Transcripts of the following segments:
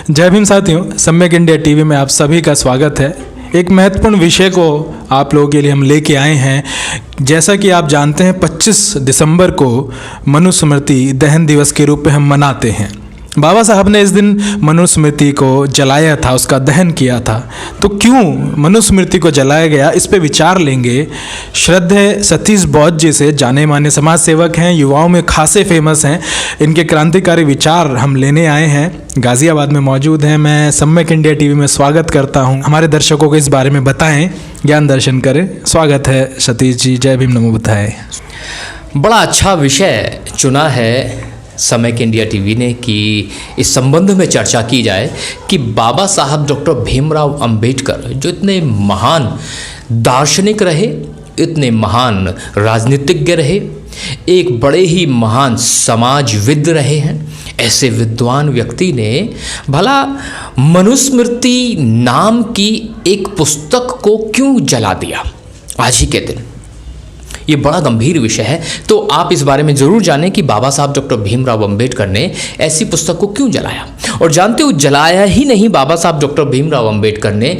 जय भीम साथियों, सम्यक इंडिया टीवी में आप सभी का स्वागत है। एक महत्वपूर्ण विषय को आप लोगों के लिए हम लेके आए हैं। जैसा कि आप जानते हैं 25 दिसंबर को मनुस्मृति दहन दिवस के रूप में हम मनाते हैं। बाबा साहब ने इस दिन मनुस्मृति को जलाया था, उसका दहन किया था। तो क्यों मनुस्मृति को जलाया गया, इस पे विचार लेंगे। श्रद्धेय सतीश बौद्ध जी से, जाने माने समाज सेवक हैं, युवाओं में खासे फेमस हैं। इनके क्रांतिकारी विचार हम लेने आए हैं। गाज़ियाबाद में मौजूद हैं। मैं सम्यक इंडिया टीवी में स्वागत करता हूं। हमारे दर्शकों को इस बारे में बताएं, ज्ञान दर्शन करें। स्वागत है सतीश जी। जय भीम, नमो बुद्धाय। बड़ा अच्छा विषय चुना है सम्यक इंडिया टीवी ने कि इस संबंध में चर्चा की जाए कि बाबा साहब डॉक्टर भीमराव अंबेडकर जो इतने महान दार्शनिक रहे, इतने महान राजनीतिज्ञ रहे, एक बड़े ही महान समाजविद रहे हैं, ऐसे विद्वान व्यक्ति ने भला मनुस्मृति नाम की एक पुस्तक को क्यों जला दिया आज ही के दिन। ये बड़ा गंभीर विषय है, तो आप इस बारे में ज़रूर जानें कि बाबा साहब डॉक्टर भीमराव अंबेडकर ने ऐसी पुस्तक को क्यों जलाया। और जानते हो, जलाया ही नहीं, बाबा साहब डॉक्टर भीमराव अंबेडकर ने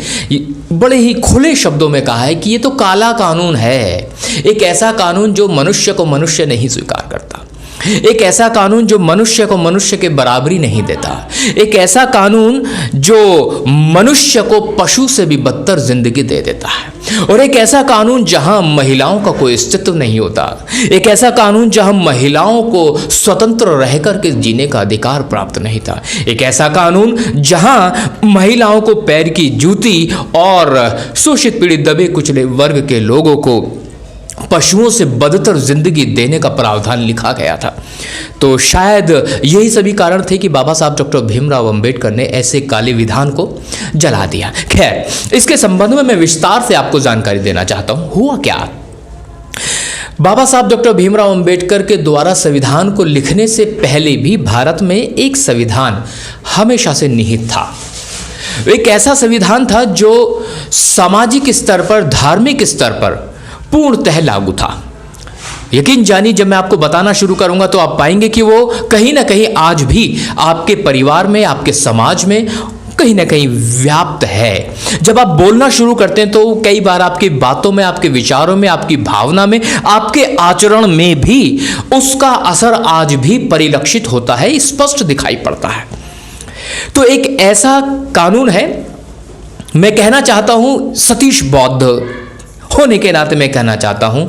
बड़े ही खुले शब्दों में कहा है कि ये तो काला कानून है, एक ऐसा कानून जो मनुष्य को मनुष्य नहीं स्वीकार करता, एक ऐसा कानून जो मनुष्य को मनुष्य के बराबरी नहीं देता, एक ऐसा कानून जो मनुष्य को पशु से भी बदतर जिंदगी दे देता है, और एक ऐसा कानून जहां महिलाओं का कोई अस्तित्व नहीं होता, एक ऐसा कानून जहां महिलाओं को स्वतंत्र रहकर के जीने का अधिकार प्राप्त नहीं था, एक ऐसा कानून जहां महिलाओं को पैर की जूती और शोषित पीड़ित दबे कुचले वर्ग के लोगों को पशुओं से बदतर जिंदगी देने का प्रावधान लिखा गया था। तो शायद यही सभी कारण थे कि बाबा साहब डॉक्टर भीमराव अंबेडकर ने ऐसे काले विधान को जला दिया। खैर, इसके संबंध में मैं विस्तार से आपको जानकारी देना चाहता हूं। हुआ क्या, बाबा साहब डॉक्टर भीमराव अंबेडकर के द्वारा संविधान को लिखने से पहले भी भारत में एक संविधान हमेशा से निहित था। एक ऐसा संविधान था जो सामाजिक स्तर पर, धार्मिक स्तर पर पूर्णतः लागू था। यकीन जानिए, जब मैं आपको बताना शुरू करूंगा तो आप पाएंगे कि वो कहीं ना कहीं आज भी आपके परिवार में, आपके समाज में कहीं ना कहीं व्याप्त है। जब आप बोलना शुरू करते हैं तो कई बार आपकी बातों में, आपके विचारों में, आपकी भावना में, आपके आचरण में भी उसका असर आज भी परिलक्षित होता है, स्पष्ट दिखाई पड़ता है। तो एक ऐसा कानून है, मैं कहना चाहता हूं, सतीश बौद्ध होने के नाते मैं कहना चाहता हूं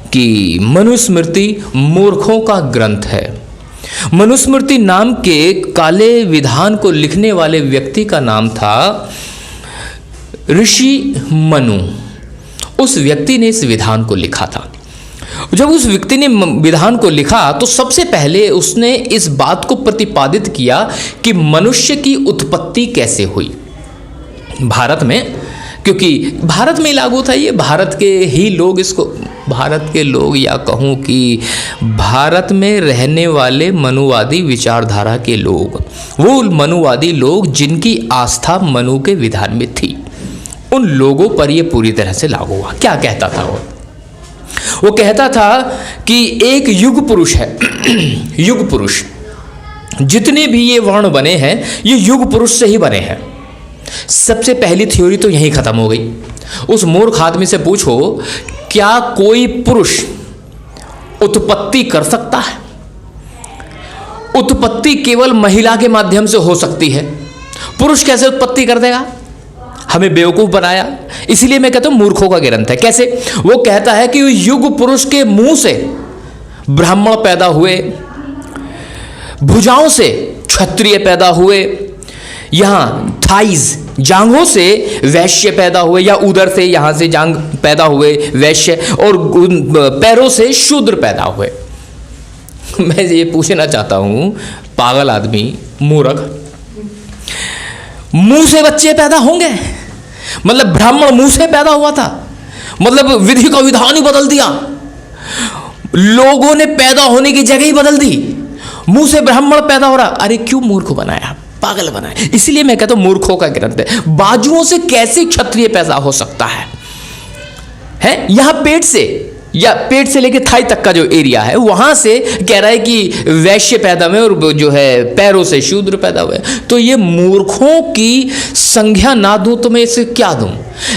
कि मनुस्मृति मूर्खों का ग्रंथ है। मनुस्मृति नाम के काले विधान को लिखने वाले व्यक्ति का नाम था ऋषि मनु। उस व्यक्ति ने इस विधान को लिखा था। जब उस व्यक्ति ने विधान को लिखा तो सबसे पहले उसने इस बात को प्रतिपादित किया कि मनुष्य की उत्पत्ति कैसे हुई भारत में, क्योंकि भारत में लागू था ये। भारत के ही लोग इसको, भारत के लोग या कहूँ कि भारत में रहने वाले मनुवादी विचारधारा के लोग, वो मनुवादी लोग जिनकी आस्था मनु के विधान में थी, उन लोगों पर ये पूरी तरह से लागू हुआ। क्या कहता था वो कहता था कि एक युग पुरुष है युग पुरुष, जितने भी ये वर्ण बने हैं ये युग पुरुष से ही बने हैं। सबसे पहली थ्योरी तो यहीं खत्म हो गई। उस मूर्ख आदमी से पूछो, क्या कोई पुरुष उत्पत्ति कर सकता है? उत्पत्ति केवल महिला के माध्यम से हो सकती है, पुरुष कैसे उत्पत्ति कर देगा? हमें बेवकूफ बनाया। इसलिए मैं कहता हूं मूर्खों का ग्रंथ है। कैसे? वो कहता है कि युग पुरुष के मुंह से ब्राह्मण पैदा हुए, भुजाओं से क्षत्रिय पैदा हुए, यहां थाइज जांघों से वैश्य पैदा हुए, या उदर से यहां से जांघ पैदा हुए वैश्य, और पैरों से शूद्र पैदा हुए। मैं ये पूछना चाहता हूं, पागल आदमी, मूर्ख, मुंह से बच्चे पैदा होंगे? मतलब ब्राह्मण मुंह से पैदा हुआ था, मतलब विधि का विधान ही बदल दिया, लोगों ने पैदा होने की जगह ही बदल दी, मुंह से ब्राह्मण पैदा हो रहा। अरे क्यों मूर्ख बनाया, पागल बनाया। इसलिए मैं कहता हूं मूर्खों का ग्रंथ है। बाजुओं से कैसे क्षत्रिय पैदा हो सकता है? यहां पेट से या पेट से लेकर थाई तक का जो एरिया है, वहां से कह रहा है कि वैश्य पैदा हुए और जो है पैरों से शूद्र पैदा हुए। तो ये मूर्खों की संज्ञा ना दूं तो मैं इसे क्या दूं?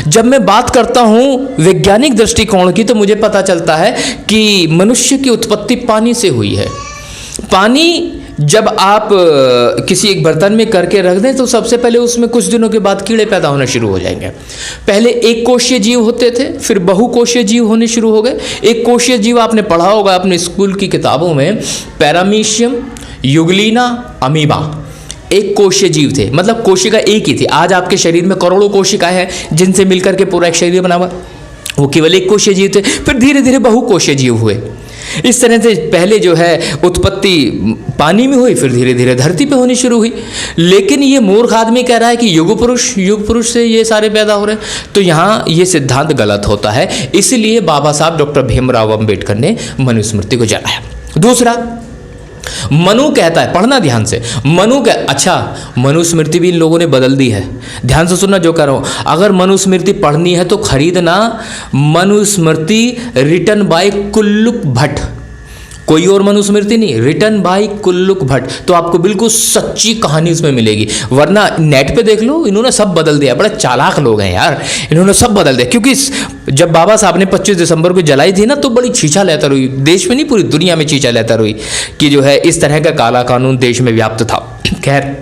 जब मैं बात करता हूं वैज्ञानिक दृष्टिकोण की, तो मुझे पता चलता है कि मनुष्य की उत्पत्ति पानी से हुई है। पानी जब आप किसी एक बर्तन में करके रख दें तो सबसे पहले उसमें कुछ दिनों के बाद कीड़े पैदा होने शुरू हो जाएंगे। पहले एक कोशीय जीव होते थे, फिर बहुकोशीय जीव होने शुरू हो गए। एक कोशीय जीव आपने पढ़ा होगा अपने स्कूल की किताबों में, पैरामीशियम, युगलीना, अमीबा। एक कोशीय जीव थे, मतलब कोशिका एक ही थी। आज आपके शरीर में करोड़ों कोशिकाएं हैं जिनसे मिलकर के पूरा एक शरीर बना हुआ, वो केवल एक कोशीय जीव थे। फिर धीरे धीरे बहुकोशीय जीव हुए। इस तरह से पहले जो है उत्पत्ति पानी में हुई, फिर धीरे धीरे धरती पे होनी शुरू हुई। लेकिन ये मूर्ख आदमी कह रहा है कि युग पुरुष से ये सारे पैदा हो रहे हैं। तो यहाँ ये सिद्धांत गलत होता है। इसलिए बाबा साहब डॉक्टर भीमराव अंबेडकर ने मनुस्मृति को जलाया। दूसरा, मनु कहता है, पढ़ना ध्यान से, मनुस्मृति भी इन लोगों ने बदल दी है। ध्यान से सुनना जो कह रहा हूं। अगर मनुस्मृति पढ़नी है तो खरीदना मनुस्मृति रिटन बाय कुल्लुक भट्ट, कोई और मनुस्मृति नहीं, रिटन बाय कुल्लुक भट्ट। तो आपको बिल्कुल सच्ची कहानी उसमें मिलेगी। वरना नेट पे देख लो, इन्होंने सब बदल दिया। बड़े चालाक लोग हैं यार, इन्होंने सब बदल दिया। क्योंकि जब बाबा साहब ने 25 दिसंबर को जलाई थी ना, तो बड़ी छीछा लेता रही, देश में नहीं पूरी दुनिया में छीछा लेता रही कि जो है इस तरह का काला कानून देश में व्याप्त था। खैर,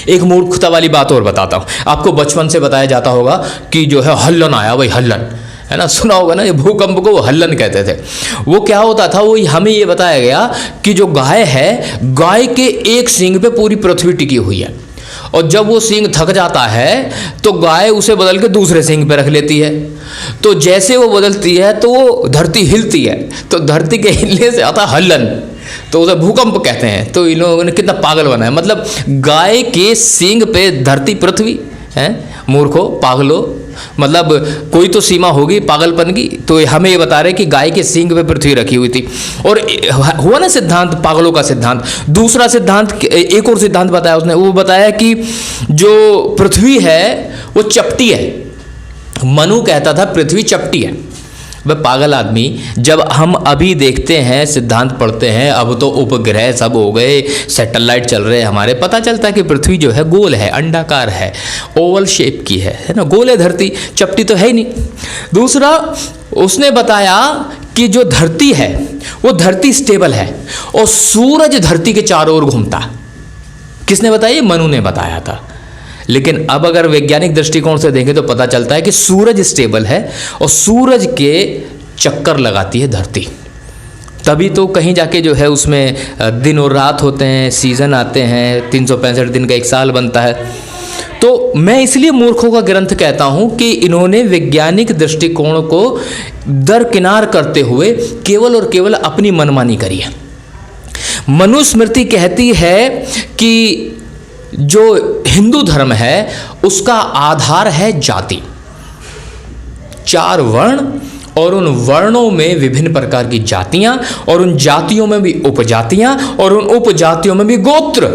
एक मूर्खता वाली बात और बताता हूँ आपको। बचपन से बताया जाता होगा कि जो है हल्लन आया, वही हल्लन है ना, सुना होगा ना, ये भूकंप को वो हल्लन कहते थे। वो क्या होता था, वो हमें ये बताया गया कि जो गाय है, गाय के एक सींग पे पूरी पृथ्वी टिकी हुई है, और जब वो सींग थक जाता है तो गाय उसे बदल के दूसरे सींग पे रख लेती है। तो जैसे वो बदलती है तो वो धरती हिलती है, तो धरती के हिलने से आता हल्लन, तो उसे भूकंप कहते हैं। तो इन लोगों ने कितना पागल बनाया, मतलब गाय के सींग पे धरती पृथ्वी है। मूर्खो, पागलो, मतलब कोई तो सीमा होगी पागलपन की। तो हमें ये बता रहे कि गाय के सींग पे पृथ्वी रखी हुई थी, और हुआ ना सिद्धांत, पागलों का सिद्धांत। दूसरा सिद्धांत, एक और सिद्धांत बताया उसने, वो बताया कि जो पृथ्वी है वो चपटी है। मनु कहता था पृथ्वी चपटी है। वह पागल आदमी, जब हम अभी देखते हैं, सिद्धांत पढ़ते हैं, अब तो उपग्रह सब हो गए, सैटेलाइट चल रहे हैं हमारे, पता चलता है कि पृथ्वी जो है गोल है, अंडाकार है, ओवल शेप की है ना, गोल है धरती, चपटी तो है ही नहीं। दूसरा, उसने बताया कि जो धरती है वो धरती स्टेबल है, और सूरज धरती के चारों ओर घूमता। किसने बताया? मनु ने बताया था। लेकिन अब अगर वैज्ञानिक दृष्टिकोण से देखें तो पता चलता है कि सूरज स्टेबल है और सूरज के चक्कर लगाती है धरती। तभी तो कहीं जाके जो है उसमें दिन और रात होते हैं, सीजन आते हैं, 365 दिन का एक साल बनता है। तो मैं इसलिए मूर्खों का ग्रंथ कहता हूं कि इन्होंने वैज्ञानिक दृष्टिकोण को दरकिनार करते हुए केवल और केवल अपनी मनमानी करी है। मनुस्मृति कहती है कि जो हिंदू धर्म है उसका आधार है जाति, 4 वर्ण, और उन वर्णों में विभिन्न प्रकार की जातियां, और उन जातियों में भी उपजातियां, और उन उपजातियों में भी गोत्र,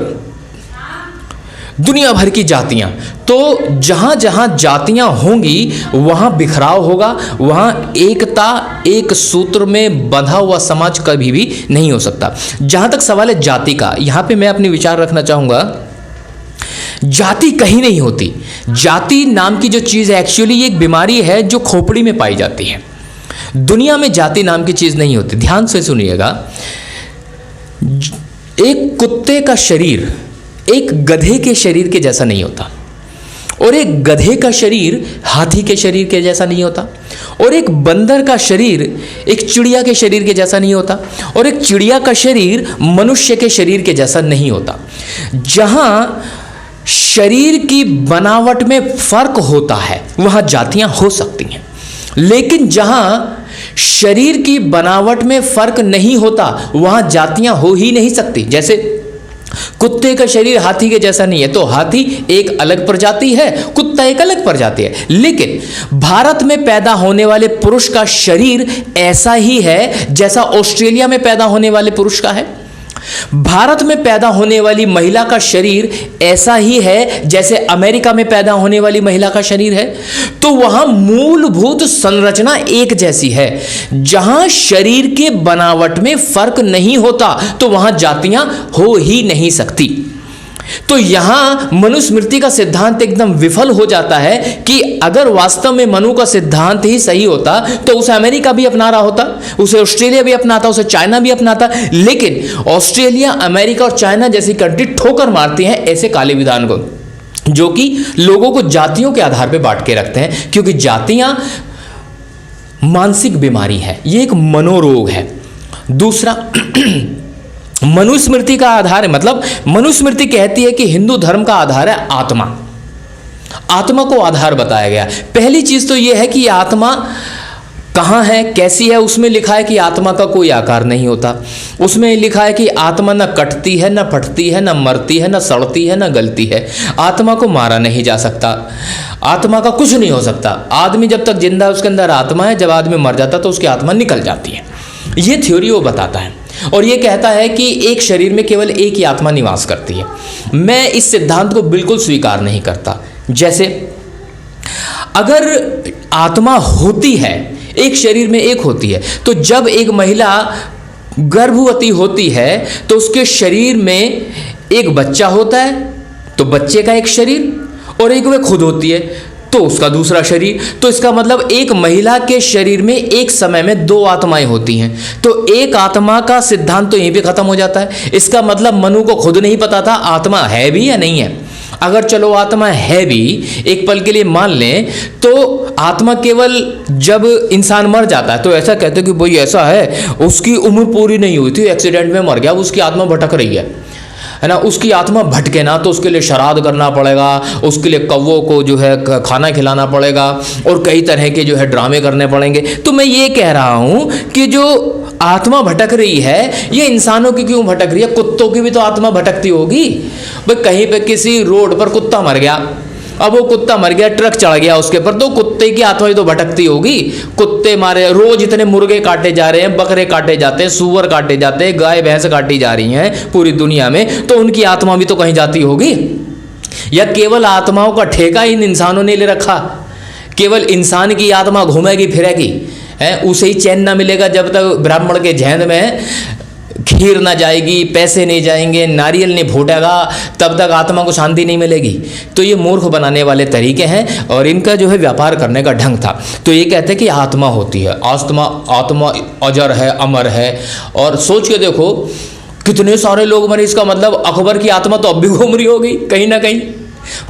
दुनिया भर की जातियां। तो जहां जहां जातियां होंगी वहां बिखराव होगा, वहां एकता, एक सूत्र में बंधा हुआ समाज कभी भी नहीं हो सकता। जहां तक सवाल है जाति का, यहां पे मैं अपनी विचार रखना चाहूंगा। जाति कहीं नहीं होती। जाति नाम की जो चीज़ है एक्चुअली एक बीमारी है जो खोपड़ी में पाई जाती है। दुनिया में जाति नाम की चीज़ नहीं होती। ध्यान से सुनिएगा, एक कुत्ते का शरीर एक गधे के शरीर के जैसा नहीं होता, और एक गधे का शरीर हाथी के शरीर के जैसा नहीं होता, और एक बंदर का शरीर एक चिड़िया के शरीर के जैसा नहीं होता, और एक चिड़िया का शरीर मनुष्य के शरीर के जैसा नहीं होता। जहां शरीर की बनावट में फर्क होता है वहां जातियां हो सकती हैं, लेकिन जहां शरीर की बनावट में फर्क नहीं होता वहां जातियां हो ही नहीं सकती। जैसे कुत्ते का शरीर हाथी के जैसा नहीं है, तो हाथी एक अलग प्रजाति है, कुत्ता एक अलग प्रजाति है। लेकिन भारत में पैदा होने वाले पुरुष का शरीर ऐसा ही है जैसा ऑस्ट्रेलिया में पैदा होने वाले पुरुष का है, भारत में पैदा होने वाली महिला का शरीर ऐसा ही है जैसे अमेरिका में पैदा होने वाली महिला का शरीर है, तो वहां मूलभूत संरचना एक जैसी है। जहां शरीर के बनावट में फर्क नहीं होता तो वहां जातियां हो ही नहीं सकती। तो यहां मनुस्मृति का सिद्धांत एकदम विफल हो जाता है कि अगर वास्तव में मनु का सिद्धांत ही सही होता तो उसे अमेरिका भी अपना रहा होता, उसे ऑस्ट्रेलिया भी अपनाता, उसे चाइना भी अपनाता। लेकिन ऑस्ट्रेलिया, अमेरिका और चाइना जैसी कंट्री ठोकर मारती हैं ऐसे काले विधान को, जो कि लोगों को जातियों के आधार पर बांट के रखते हैं, क्योंकि जातियां मानसिक बीमारी है, ये एक मनोरोग है। दूसरा, मनुस्मृति का आधार है, मतलब मनुस्मृति कहती है कि हिंदू धर्म का आधार है आत्मा। आत्मा को आधार बताया गया। पहली चीज तो यह है कि आत्मा कहाँ है, कैसी है। उसमें लिखा है कि आत्मा का कोई आकार नहीं होता। उसमें लिखा है कि आत्मा न कटती है, न फटती है, न मरती है, न सड़ती है, न गलती है। आत्मा को मारा नहीं जा सकता, आत्मा का कुछ नहीं हो सकता। आदमी जब तक जिंदा है उसके अंदर आत्मा है, जब आदमी मर जाता तो उसकी आत्मा निकल जाती है। ये थ्योरी वो बताता है और ये कहता है कि एक शरीर में केवल एक ही आत्मा निवास करती है। मैं इस सिद्धांत को बिल्कुल स्वीकार नहीं करता। जैसे अगर आत्मा होती है, एक शरीर में एक होती है, तो जब एक महिला गर्भवती होती है तो उसके शरीर में एक बच्चा होता है, तो बच्चे का एक शरीर, और एक वह खुद होती है तो उसका दूसरा शरीर। तो इसका मतलब एक महिला के शरीर में एक समय में दो आत्माएं होती हैं। तो एक आत्मा का सिद्धांत तो यहीं पे खत्म हो जाता है। इसका मतलब मनु को खुद नहीं पता था आत्मा है भी या नहीं है। अगर चलो आत्मा है भी, एक पल के लिए मान लें, तो आत्मा केवल जब इंसान मर जाता है तो ऐसा कहते हैं कि भाई ऐसा है, उसकी उम्र पूरी नहीं हुई थी, एक्सीडेंट में मर गया, उसकी आत्मा भटक रही है ना। उसकी आत्मा भटके ना तो उसके लिए श्राद्ध करना पड़ेगा, उसके लिए कौवों को जो है खाना खिलाना पड़ेगा और कई तरह के जो है ड्रामे करने पड़ेंगे। तो मैं ये कह रहा हूँ कि जो आत्मा भटक रही है ये इंसानों की क्यों भटक रही है, कुत्तों की भी तो आत्मा भटकती होगी। भाई कहीं पे किसी रोड पर कुत्ता मर गया, अब वो कुत्ता मर गया, ट्रक चढ़ गया उसके पर, तो कुत्ते की आत्मा ही तो भटकती होगी। कुत्ते मारे, रोज इतने मुर्गे काटे जा रहे हैं, बकरे काटे जाते हैं, सूअर काटे जाते हैं, गाय भैंस काटी जा रही हैं पूरी दुनिया में, तो उनकी आत्मा भी तो कहीं जाती होगी। या केवल आत्माओं का ठेका इन इंसानों ने ले रखा, केवल इंसान की आत्मा घूमेगी फिरेगी, है उसे ही चैन ना मिलेगा जब तक ब्राह्मण के झैन में खीर ना जाएगी, पैसे नहीं जाएंगे, नारियल नहीं फूटेगा, तब तक आत्मा को शांति नहीं मिलेगी। तो ये मूर्ख बनाने वाले तरीके हैं और इनका जो है व्यापार करने का ढंग था। तो ये कहते हैं कि आत्मा होती है, आत्मा अजर है, अमर है। और सोच के देखो कितने सारे लोग मरे, इसका मतलब अकबर की आत्मा तो अब भी घूम रही होगी कहीं ना कहीं,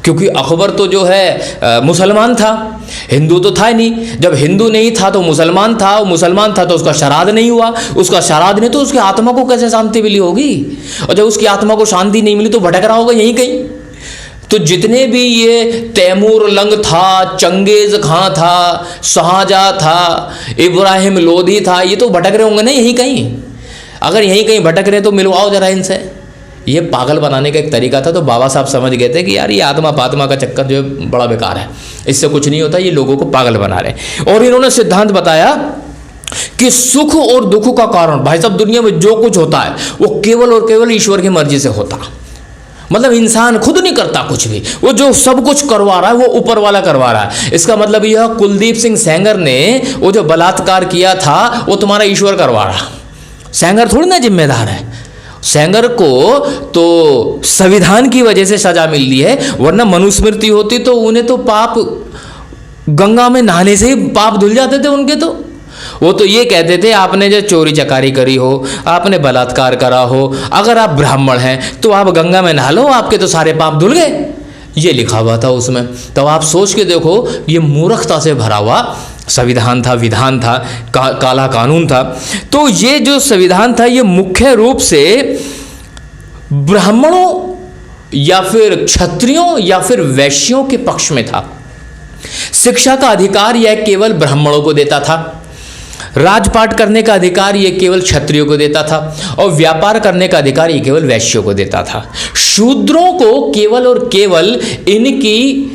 क्योंकि अकबर तो जो है मुसलमान था, हिंदू तो था नहीं। जब हिंदू नहीं था तो मुसलमान था, वो मुसलमान था तो उसका श्राद्ध नहीं हुआ, उसका श्राद्ध नहीं तो उसकी आत्मा को कैसे शांति मिली होगी। और जब उसकी आत्मा को शांति नहीं मिली तो भटक रहा होगा यहीं कहीं। तो जितने भी ये तैमूर लंग था, चंगेज खां था, शाहजहां था, इब्राहिम लोधी था, ये तो भटक रहे होंगे ना यहीं कहीं। अगर यहीं कहीं भटक रहे तो मिलवाओ जरा इनसे। ये पागल बनाने का एक तरीका था। तो बाबा साहब समझ गए थे कि यार ये आत्मा पात्मा का चक्कर जो है बड़ा बेकार है, इससे कुछ नहीं होता, ये लोगों को पागल बना रहे। और इन्होंने सिद्धांत बताया कि सुख और दुख का कारण, भाई साहब दुनिया में जो कुछ होता है वो केवल और केवल ईश्वर की मर्जी से होता। मतलब इंसान खुद नहीं करता कुछ भी, वो जो सब कुछ करवा रहा है वो ऊपर वाला करवा रहा है। इसका मतलब यह कुलदीप सिंह सेंगर ने वो जो बलात्कार किया था वो तुम्हारा ईश्वर करवा रहा, सेंगर थोड़ी ना जिम्मेदार है। सेंगर को तो संविधान की वजह से सजा मिल रही है, वरना मनुस्मृति होती तो उन्हें तो पाप गंगा में नहाने से ही पाप धुल जाते थे उनके। तो वो तो ये कहते थे आपने जो चोरी चकारी करी हो, आपने बलात्कार करा हो, अगर आप ब्राह्मण हैं तो आप गंगा में नहा लो, आपके तो सारे पाप धुल गए। ये लिखा हुआ था उसमें। तो आप सोच के देखो ये मूर्खता से भरा हुआ संविधान था, विधान था, काला कानून था। तो ये जो संविधान था ये मुख्य रूप से ब्राह्मणों या फिर क्षत्रियों या फिर वैश्यों के पक्ष में था। शिक्षा का अधिकार यह केवल ब्राह्मणों को देता था, राजपाट करने का अधिकार ये केवल क्षत्रियों को देता था, और व्यापार करने का अधिकार ये केवल वैश्यों को देता था। शूद्रों को केवल और केवल इनकी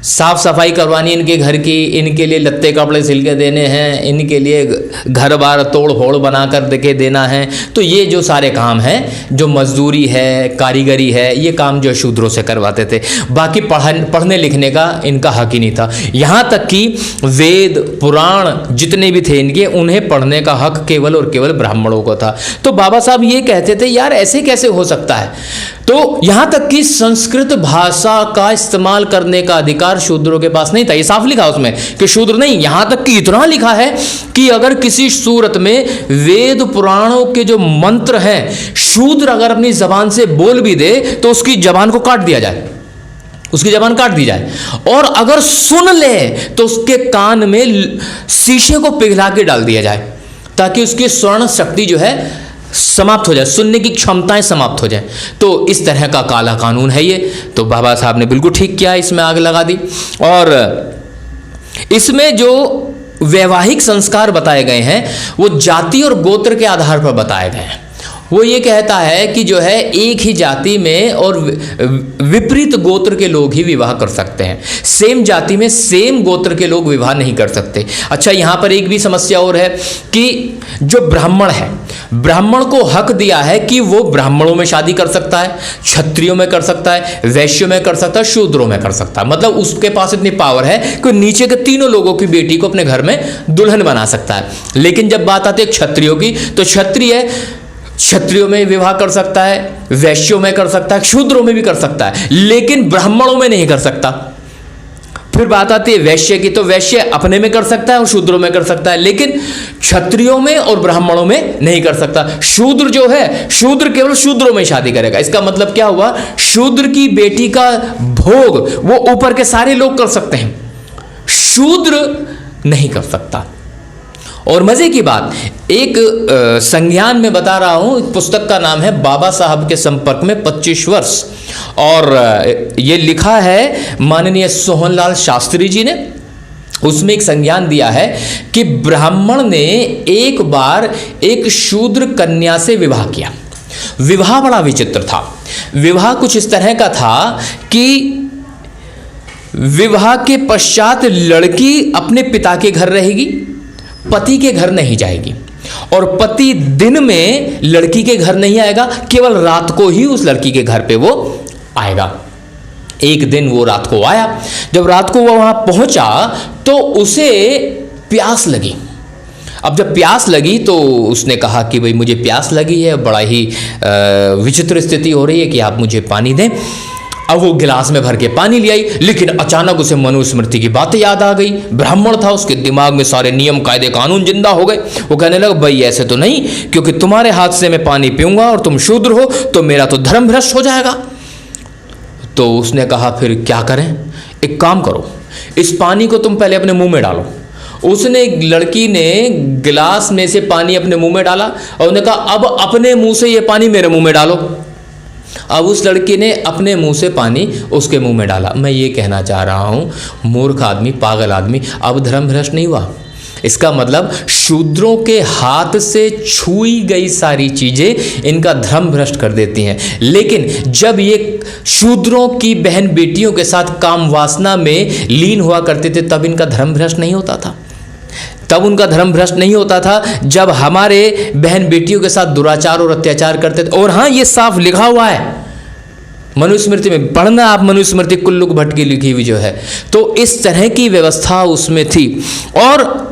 साफ सफाई करवानी इनके घर की, इनके लिए लत्ते कपड़े सिल के देने हैं, इनके लिए घर बार तोड़ फोड़ बना कर देके देना है। तो ये जो सारे काम हैं, जो मजदूरी है, कारीगरी है, ये काम जो शूद्रों से करवाते थे। बाकी पढ़ने लिखने का इनका हक ही नहीं था। यहाँ तक कि वेद पुराण जितने भी थे इनके, उन्हें पढ़ने का हक केवल और केवल ब्राह्मणों को था। तो बाबा साहब ये कहते थे यार ऐसे कैसे हो सकता है। तो यहाँ तक कि संस्कृत भाषा का इस्तेमाल करने का अधिकार शूद्रों के पास नहीं था। ये साफ लिखा उसमें कि शूद्र नहीं। यहाँ तक कि इतना लिखा है कि अगर किसी सूरत में वेद पुराणों के जो मंत्र हैं, शूद्र अगर अपनी जबान से बोल भी दे तो उसकी जबान को काट दिया जाए, उसकी जबान काट दी जाए। और अगर सुन ले तो उसके कान में शीशे को पिघला के डाल दिया जाए, ताकि उसकी स्वर्ण शक्ति जो है समाप्त हो जाए, सुनने की क्षमताएं समाप्त हो जाए। तो इस तरह का काला कानून है ये। तो बाबा साहब ने बिल्कुल ठीक किया, इसमें आग लगा दी। और इसमें जो वैवाहिक संस्कार बताए गए हैं वो जाति और गोत्र के आधार पर बताए गए हैं। वो ये कहता है कि जो है एक ही जाति में और विपरीत गोत्र के लोग ही विवाह कर सकते हैं, सेम जाति में सेम गोत्र के लोग विवाह नहीं कर सकते। अच्छा, यहाँ पर एक भी समस्या और है कि जो ब्राह्मण है, ब्राह्मण को हक दिया है कि वो ब्राह्मणों में शादी कर सकता है, क्षत्रियों में कर सकता है, वैश्यों में कर सकता है, शूद्रों में कर सकता है। मतलब उसके पास इतनी पावर है कि नीचे के तीनों लोगों की बेटी को अपने घर में दुल्हन बना सकता है। लेकिन जब बात आती है क्षत्रियों की, तो क्षत्रिय क्षत्रियों में विवाह कर सकता है, वैश्यों में कर सकता है, शूद्रों में भी कर सकता है, लेकिन ब्राह्मणों में नहीं कर सकता। फिर बात आती है वैश्य की, तो वैश्य अपने में कर सकता है और शूद्रों में कर सकता है, लेकिन क्षत्रियों में और ब्राह्मणों में नहीं कर सकता। शूद्र जो है, शूद्र केवल शूद्रों में शादी करेगा। इसका मतलब क्या हुआ, शूद्र की बेटी का भोग वो ऊपर के सारे लोग कर सकते हैं, शूद्र नहीं कर सकता। और मजे की बात, एक संज्ञान में बता रहा हूं, पुस्तक का नाम है बाबा साहब के संपर्क में 25 वर्ष, और ये लिखा है माननीय सोहनलाल शास्त्री जी ने। उसमें एक संज्ञान दिया है कि ब्राह्मण ने एक बार एक शूद्र कन्या से विवाह किया। विवाह बड़ा विचित्र था। विवाह कुछ इस तरह का था कि विवाह के पश्चात लड़की अपने पिता के घर रहेगी, पति के घर नहीं जाएगी, और पति दिन में लड़की के घर नहीं आएगा, केवल रात को ही उस लड़की के घर पे वो आएगा। एक दिन वो रात को आया। जब रात को वो वहां पहुंचा तो उसे प्यास लगी। अब जब प्यास लगी तो उसने कहा कि भाई मुझे प्यास लगी है, बड़ा ही विचित्र स्थिति हो रही है कि आप मुझे पानी दें। अब वो गिलास में भर के पानी ले आई, लेकिन अचानक उसे मनुस्मृति की बातें याद आ गई। ब्राह्मण था, उसके दिमाग में सारे नियम कायदे कानून जिंदा हो गए। वो कहने लगा भाई ऐसे तो नहीं, क्योंकि तुम्हारे हाथ से मैं पानी पीऊंगा और तुम शूद्र हो तो मेरा तो धर्म भ्रष्ट हो जाएगा। तो उसने कहा फिर क्या करें, एक काम करो, इस पानी को तुम पहले अपने मुंह में डालो। उसने, लड़की ने गिलास में से पानी अपने मुंह में डाला और उसने कहा अब अपने मुंह से ये पानी मेरे मुंह में डालो। अब उस लड़की ने अपने मुंह से पानी उसके मुंह में डाला। मैं ये कहना चाह रहा हूँ, मूर्ख आदमी, पागल आदमी अब धर्म भ्रष्ट नहीं हुआ। इसका मतलब शूद्रों के हाथ से छुई गई सारी चीजें इनका धर्म भ्रष्ट कर देती हैं। लेकिन जब ये शूद्रों की बहन बेटियों के साथ काम वासना में लीन हुआ करते थे तब इनका धर्म भ्रष्ट नहीं होता था। तब उनका धर्म भ्रष्ट नहीं होता था जब हमारे बहन बेटियों के साथ दुराचार और अत्याचार करते थे। और हाँ, ये साफ लिखा हुआ है मनुस्मृति में, पढ़ना आप मनुस्मृति, कुल्लुक भट्ट की लिखी हुई जो है। तो इस तरह की व्यवस्था उसमें थी। और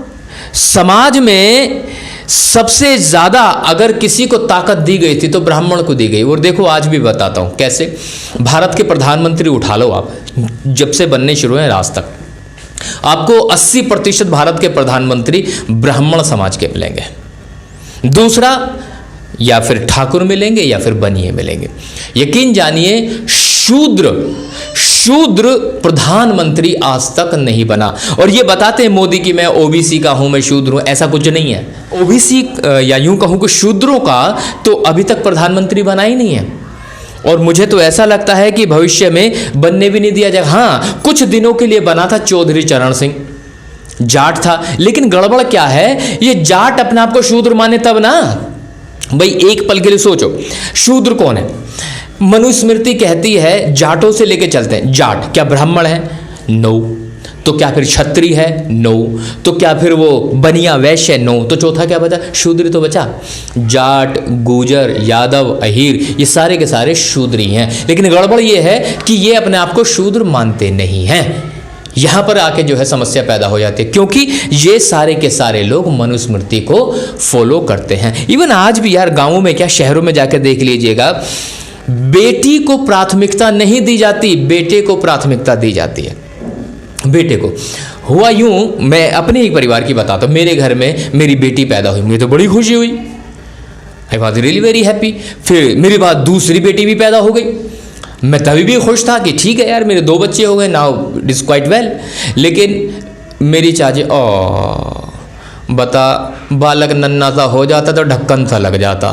समाज में सबसे ज़्यादा अगर किसी को ताकत दी गई थी तो ब्राह्मण को दी गई। और देखो आज भी बताता हूँ कैसे। भारत के प्रधानमंत्री उठा लो आप, जब से बनने शुरू हैं आज तक, आपको 80% भारत के प्रधानमंत्री ब्राह्मण समाज के मिलेंगे। दूसरा, या फिर ठाकुर मिलेंगे या फिर बनिए मिलेंगे। यकीन जानिए शूद्र प्रधानमंत्री आज तक नहीं बना। और ये बताते हैं मोदी कि मैं ओबीसी का हूं, मैं शूद्र हूं, ऐसा कुछ नहीं है। ओबीसी या यूं कहूं कि शूद्रों का तो अभी तक प्रधानमंत्री बना ही नहीं है। और मुझे तो ऐसा लगता है कि भविष्य में बनने भी नहीं दिया जाएगा। हाँ, कुछ दिनों के लिए बना था चौधरी चरण सिंह, जाट था। लेकिन गड़बड़ क्या है, ये जाट अपने आप को शूद्र माने तब ना। भाई एक पल के लिए सोचो, शूद्र कौन है? मनुस्मृति कहती है, जाटों से लेके चलते हैं, जाट क्या ब्राह्मण है? नो। तो क्या फिर क्षत्रिय है? नो। तो क्या फिर वो बनिया वैश्य है? नो। तो चौथा क्या बचा? शूद्र तो बचा। जाट, गुजर, यादव, अहीर, ये सारे के सारे शूद्र ही हैं। लेकिन गड़बड़ ये है कि ये अपने आप को शूद्र मानते नहीं हैं। यहाँ पर आके जो है समस्या पैदा हो जाती है, क्योंकि ये सारे के सारे लोग मनुस्मृति को फॉलो करते हैं। इवन आज भी यार गाँवों में क्या, शहरों में जाकर देख लीजिएगा, बेटी को प्राथमिकता नहीं दी जाती, बेटे को प्राथमिकता दी जाती है। बेटे को हुआ यूं, मैं अपने एक परिवार की बताता हूँ। मेरे घर में मेरी बेटी पैदा हुई, मुझे तो बड़ी खुशी हुई, I was really very happy. फिर मेरे बाद दूसरी बेटी भी पैदा हो गई, मैं तभी भी खुश था कि ठीक है यार मेरे 2 बच्चे हो गए, now it is quite well. लेकिन मेरी चाची बता, बालक नन्हा सा हो जाता तो ढक्कन सा लग जाता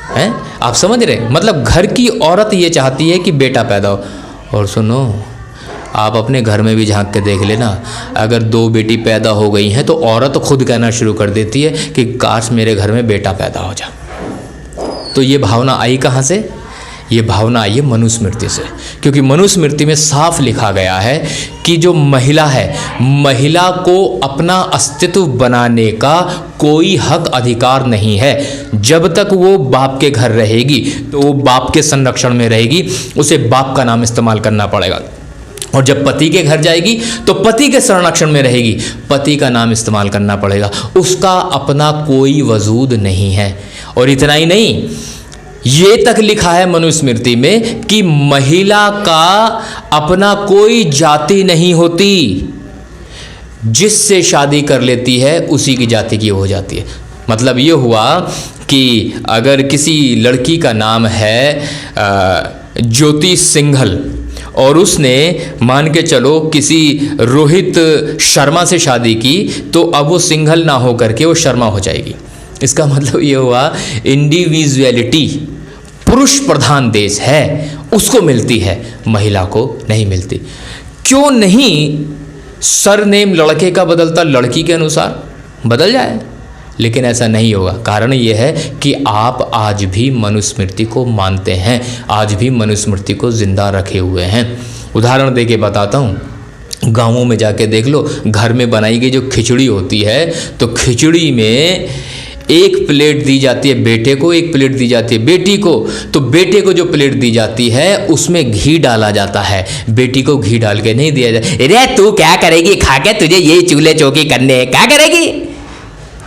है। आप समझ रहे? मतलब घर की औरत ये चाहती है कि बेटा पैदा हो। और सुनो, आप अपने घर में भी झांक के देख लेना, अगर 2 बेटी पैदा हो गई हैं तो औरत खुद कहना शुरू कर देती है कि काश मेरे घर में बेटा पैदा हो जा। तो ये भावना आई कहाँ से? ये भावना आई है मनुस्मृति से, क्योंकि मनुस्मृति में साफ लिखा गया है कि जो महिला है, महिला को अपना अस्तित्व बनाने का कोई हक अधिकार नहीं है। जब तक वो बाप के घर रहेगी तो वो बाप के संरक्षण में रहेगी, उसे बाप का नाम इस्तेमाल करना पड़ेगा। और जब पति के घर जाएगी तो पति के संरक्षण में रहेगी, पति का नाम इस्तेमाल करना पड़ेगा। उसका अपना कोई वजूद नहीं है। और इतना ही नहीं, ये तक लिखा है मनुस्मृति में कि महिला का अपना कोई जाति नहीं होती, जिससे शादी कर लेती है उसी की जाति की हो जाती है। मतलब ये हुआ कि अगर किसी लड़की का नाम है ज्योति सिंघल और उसने मान के चलो किसी रोहित शर्मा से शादी की, तो अब वो सिंघल ना हो करके वो शर्मा हो जाएगी। इसका मतलब ये हुआ इंडिविजुअलिटी पुरुष प्रधान देश है, उसको मिलती है, महिला को नहीं मिलती। क्यों नहीं सरनेम लड़के का बदलता लड़की के अनुसार बदल जाए? लेकिन ऐसा नहीं होगा। कारण ये है कि आप आज भी मनुस्मृति को मानते हैं, आज भी मनुस्मृति को जिंदा रखे हुए हैं। उदाहरण दे के बताता हूँ, गाँवों में जाके देख लो, घर में बनाई गई जो खिचड़ी होती है, तो खिचड़ी में 1 प्लेट दी जाती है बेटे को, 1 प्लेट दी जाती है बेटी को। तो बेटे को जो प्लेट दी जाती है उसमें घी डाला जाता है, बेटी को घी डाल के नहीं दिया जाता। अरे तू क्या करेगी खा के, तुझे ये चूल्हे चौकी करने, क्या करेगी?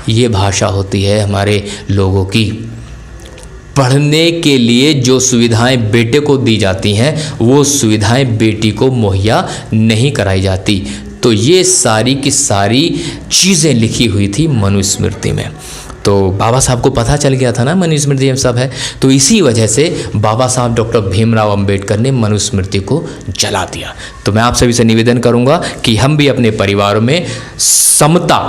ये भाषा होती है हमारे लोगों की। पढ़ने के लिए जो सुविधाएं बेटे को दी जाती हैं, वो सुविधाएं बेटी को मुहैया नहीं कराई जाती। तो ये सारी की सारी चीज़ें लिखी हुई थी मनुस्मृति में। तो बाबा साहब को पता चल गया था ना मनुस्मृति में सब है, तो इसी वजह से बाबा साहब डॉक्टर भीमराव अंबेडकर ने मनुस्मृति को जला दिया। तो मैं आप सभी से निवेदन करूंगा कि हम भी अपने परिवारों में समता,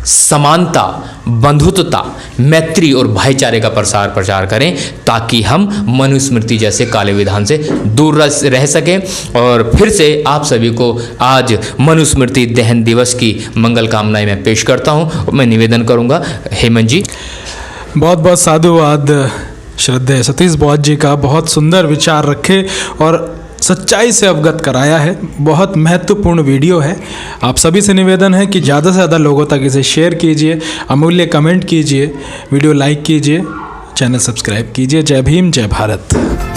समानता, बंधुत्वता, मैत्री और भाईचारे का प्रचार करें, ताकि हम मनुस्मृति जैसे काले विधान से दूर रह सकें। और फिर से आप सभी को आज मनुस्मृति दहन दिवस की मंगल कामनाएं मैं पेश करता हूं। मैं निवेदन करूंगा, हेमंत जी। बहुत बहुत साधुवाद श्रद्धेय सतीश बौद्ध जी का, बहुत सुंदर विचार रखे और सच्चाई से अवगत कराया है। बहुत महत्वपूर्ण वीडियो है। आप सभी से निवेदन है कि ज़्यादा से ज़्यादा लोगों तक इसे शेयर कीजिए, अमूल्य कमेंट कीजिए, वीडियो लाइक कीजिए, चैनल सब्सक्राइब कीजिए। जय भीम, जय भारत।